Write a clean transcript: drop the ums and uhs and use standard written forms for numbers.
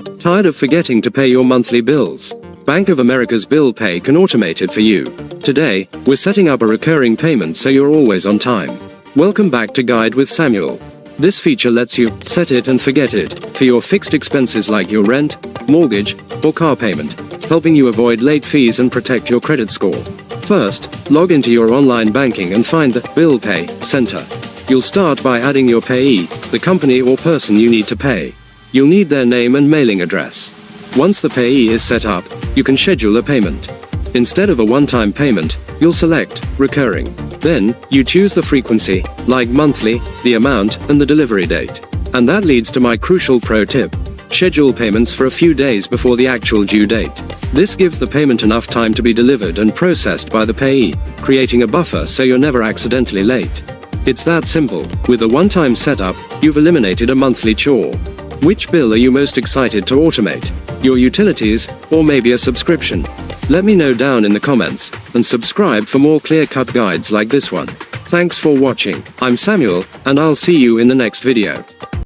Tired of forgetting to pay your monthly bills? Bank of America's Bill Pay can automate it for you. Today, we're setting up a recurring payment so you're always on time. Welcome back to Guide with Samuel. This feature lets you set it and forget it for your fixed expenses like your rent, mortgage, or car payment, helping you avoid late fees and protect your credit score. First, log into your online banking and find the Bill Pay Center. You'll start by adding your payee, the company or person you need to pay. You'll need their name and mailing address. Once the payee is set up, you can schedule a payment. Instead of a one-time payment, you'll select recurring. Then, you choose the frequency, like monthly, the amount, and the delivery date. And that leads to my crucial pro tip. Schedule payments for a few days before the actual due date. This gives the payment enough time to be delivered and processed by the payee, creating a buffer so you're never accidentally late. It's that simple. With a one-time setup, you've eliminated a monthly chore. Which bill are you most excited to automate? Your utilities, or maybe a subscription? Let me know down in the comments, and subscribe for more clear-cut guides like this one. Thanks for watching. I'm Samuel, and I'll see you in the next video.